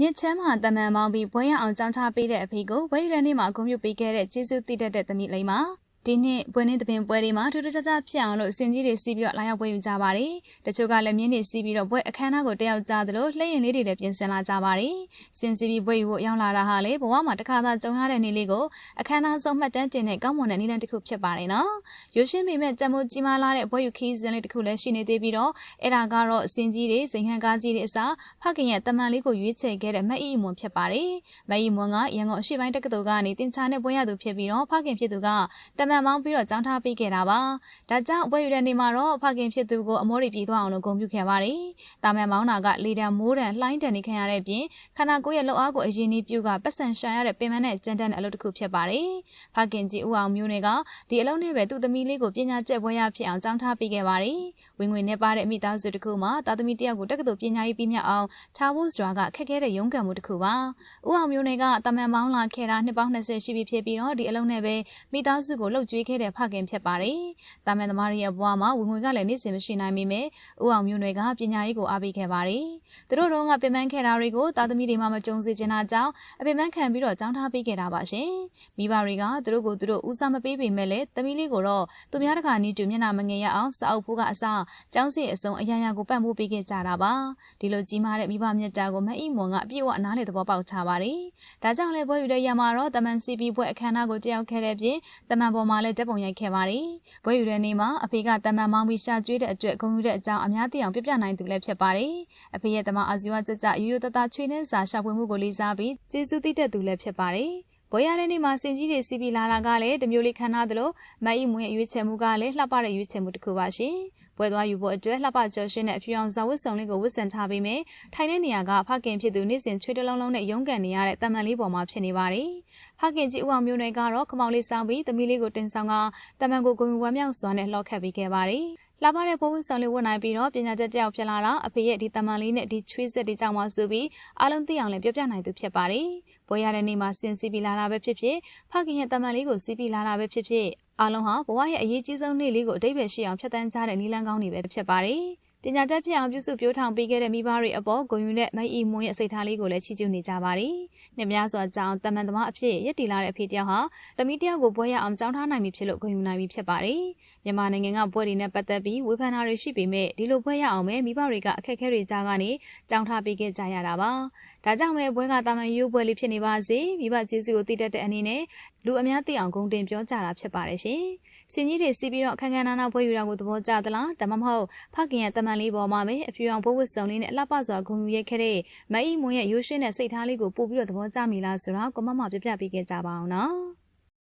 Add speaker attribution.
Speaker 1: ညချမ်းမှာတမန်မောင်းပြီးဘွဲရအောင်ကြောင်းထားပေးတဲ့အဖေကိုဝဲယူတဲ့နေ့မှာဂုဏ်ပြုပေးခဲ့တဲ့ကျေးဇူးတည်တတ်တဲ့သမီးလေးမှာဒီနှစ်ပွဲနေသပင်ပွဲတွေမှာထူးထူးခြားခြားဖြစ်အောင်လို့စင်ကြီးတွေစီးပြီးတော့လာရောက်ပွဲယူကြပါတယ်။တချို့ကလည်းမြင်းတွေစီးပြီးတော့ပွဲအခမ်းအနားကိုတက်ရောက်ကြသလိုလှည့်ရင်လေးတွေလည်းပြင်ဆင်လာကြပါတယ်။စင်စီးပြီးပွဲယူဖို့ရောက်လာတာဟာလေဘဝမှာတစ်ခါသာကြုံရတဲ့နေ့လေးကိုအခမ်းအနားဆုံးမှတ်တမ်းတင်တဲ့ကောင်းမွန်တဲ့နေ့လမ်းတစ်ခုဖြစ်ပါတယ်နော်။ရိုးရှင်းပေမဲ့ကြံမိုးကြီးမားလာတဲ့ပွဲယူခီးစဉ်လေးတစ်ခုလည်းရှိနေသေးပြီးတော့အဲ့ဒါကတော့စင်ကြီးတွေစိန်ဟန်ကားကြီးတွေအစားဖခင်ရဲ့တမန်လေးကိုရွေးချယ်ခဲ့တဲ့မအီမွန်ဖြစ်ပါတယ်။မအီမွန်ကရန်ကုန်အရှိပိုင်းတက္ကသိုလ်ကနေတင်ချာနဲ့ပွဲရသူဖြစ်ပြီးတော့ဖခင်ဖြစ်သူကတမန်မောင်းပြီးတော့ကျောင်းထားပေးခဲ့တာပါ။ဒါကြောင့်ပွဲယူတဲ့နေ့မှာတော့ဖခင်ဖြစ်သူကိုအမောတွေပြေးသွားအောင်လို့ဂုဏ်ပြုခဲ့ပါတယ်။တာမန်မောင်းနာကလေတံမိုးတံလှိုင်းတံနေခံရတဲ့ပြင်ခန္ဓာကိုယ်ရဲ့လှုပ်အားကိုအရင်နှီးပြုကပတ်စံရှာရတဲ့ပင်မနဲ့ကြမ်းတမ်းတဲ့အလုပ်တစ်ခုဖြစ်ပါတယ်။ဖခင်ကြီးဦးအောင်မျိုးနဲ့ကဒီအလုပ်နဲ့ပဲသူ့သမီးလေးကိုပညာကျက်ပွဲရဖြစ်အောင်ကျောင်းထားပေးခဲ့ပါတယ်။ဝင်ငွေနဲ့ပါတဲ့မိသားစုတစ်ခုမှာသားသမီးတစ်ယောက်ကိုတက္ကသိုလ်ပညာရေးပြီးမြတ်အောင်ထားဖို့ဆိုတာကခက်ခဲတဲ့ရုန်းကန်မှုတစ်ခုပါ။ဦးအောင်မျိုးနဲ့ကတာမန်မောင်းလာခဲ့တာနှစ်ပေါင်း20ရှိပြီဖြစ်ပြီးတော့ဒီအလုပ်နဲ့ပဲမိသားစုကိုလှုပ်ကြွေးခဲ့တဲ့ဖခင်ဖြစ်ပါတယ်။တာမန်သမားရဲ့ဘဝမှာဝင်ငွေကလည်းနေ့စဉ်မရှိနိုင်ပေမဲ့ဦးအောင်မျိုးနွယ်ကပညာရေးကိုအားပေးခဲ့ပါတယ်။သူတို့တော့ကပင်ပန်းခဲ့တာတွေကိုသားသမီးတွေမှမကြုံစေချင်တာကြောင့်အပင်ပန်းခံပြီးတော့ကျောင်းထားပေးခဲ့တာပါရှင်။မိဘတွေကသူတို့ကိုသူတို့ဦးစားမပေးပေမဲ့လည်းသမီးလေးကိုတော့သူများတကာနီးတူမျက်နှာမငယ်ရအောင်စာအုပ်ဖိုးကအစားကျောင်းစီအစုံအရာရာကိုပံ့ပိုးပေးခဲ့ကြတာပါ။ဒီလိုကြီးမားတဲ့မိဘမြတ်တာကိုမအီမွန်ကအပြည့်အဝနားလေသဘောပေါက်ထားပါတယ်။ဒါကြောင့်လည်းပွဲယူတဲ့ရမှာတော့တမန်စီပီပွဲအခမ်းအနားကိုတက်ရောက်ခဲ့တဲ့ပြင်တမန်ပေါ်မှာလည်းဓာတ်ပုံရိုက်ခဲ့ပါတယ်။ပွဲယူတဲ့နေ့မှာအဖေကတမန်မောင်းပြီးရှာကျွေးတဲ့အတွက်ဂုဏ်ယူတဲ့အကြောင်းအများသိအောင်ပြပြနိုင်သူလည်းဖြစ်ပါတယ်။အဖေရဲ့တမန်အာဇီဝကြကြရိုးရိုးသားသားချွေးနှင်းစာရှာဖွေမှုကိုလေးစားပြီးကျေးဇူးတည်တဲ့သူလည်းဖြစ်ပါတယ်။ပွဲရတဲ့နေ့မှာစင်ကြီးတွေစီးပြီးလာတာကလည်းတမျိုးလေးခံထားသလိုမအီမွန်ရဲ့ရွေးချယ်မှုကလည်းလှပတဲ့ရွေးချယ်မှုတစ်ခုပါရှင်။ပွဲသွားယူဖို့အတွက်လှပကျော်ရှင်းတဲ့အဖြူအောင်ဇာဝတ်စုံလေးကိုဝတ်ဆင်ထားပြီးမယ်ထိုင်တဲ့နေရာကဖခင်ဖြစ်သူနေ့စဉ်ချွေးတလုံးလုံးနဲ့ရုန်းကန်နေရတဲ့တမန်လေးပေါ်မှာဖြစ်နေပါတယ်။ဖခင်ကြီးဦးအောင်မျိုးနွယ်ကတော့ခမောင်လေးစောင်းပြီးသမီးလေးကိုတင်ဆောင်ကတမန်ကိုဂုဏ်ယူဝမ်းမြောက်စွာနဲ့လှော်ခတ်ပေးခဲ့ပါတယ်။လှပတဲ့ဘိုးဝတ်ဆောင်လေးဝတ်နိုင်ပြီးတော့ပညာချက်တယောက်ဖြစ်လာတာအဖေရဲ့ဒီတမန်လေးနဲ့ဒီချွေးဆက်ဒီကြောင့်မှဆိုပြီးအားလုံးသိအောင်လည်းပြောပြနိုင်သူဖြစ်ပါတယ်။ပွဲရတဲ့နေ့မှာစင်စီပြီးလာတာပဲဖြစ်ဖြစ်ဖခင်ရဲ့တမန်လေးကိုစီးပြီးလာတာပဲဖြစ်ဖြစ်အားလုံးဟာဘဝရဲ့အရေးကြီးဆုံးနေ့လေးကိုအတိတ်ပဲရှိအောင်ဖြတ်သန်းကြတဲ့နီလန်းကောင်းတွေပဲဖြစ်ပါတယ်။ပညာတတ်ဖြစ်အောင်ပြုစုပြောထောင်ပေးခဲ့တဲ့မိဘတွေအပေါ်ဂုဏ်ယူတဲ့မအီမွန်ရဲ့စိတ်ထားလေးကိုလည်းချီးကျူးနေကြပါတယ်။နှစ်များစွာကြောင့်တမန်သမားအဖြစ်ရည်တည်လာတဲ့အဖေတယောက်ဟာသမီးတယောက်ကိုဘွဲရအောင်ကြောင်းထားနိုင်ပြီဖြစ်လို့ဂုဏ်ယူနိုင်ပြီဖြစ်ပါတယ်။မြန်မာနိုင်ငံကဘွဲတွေနဲ့ပတ်သက်ပြီးဝေဖန်တာတွေရှိပေမဲ့ဒီလိုဘွဲရအောင်ပဲမိဘတွေကအခက်အခဲတွေကြားကနေကြောင်းထားပေးခဲ့ကြရတာပါ။ဒါကြောင့်ပဲဘွဲကတာမန်ရိုးဘွဲလေးဖြစ်နေပါစေမိဘကျေးဇူးကိုတည်တတ်တဲ့အနေနဲ့လူအများသိအောင်ဂုဏ်တင်ပြောကြတာဖြစ်ပါတယ်ရှင်။စင်ကြီးတွေစီးပြီးတော့အခမ်းခမ်းနားနားဘွဲယူတာကိုသဘောကျသလားဒါမှမဟုတ်ဖခင်ရဲ့တမန်လေးပေါ်မှာပဲအဖြူအောင်ဘိုးဝတ်စုံလေးနဲ့အလှပစွာဂုဏ်ယူရခဲ့တဲ့မအီမွန်ရဲ့ရိုးရှင်းတဲ့စိတ်ထားလေးကိုပို့ပြီးတော့သဘောကျမိလားဆိုတော့ကွန်မန့်မှာပြပြပေးခဲ့ကြပါအောင်နော်။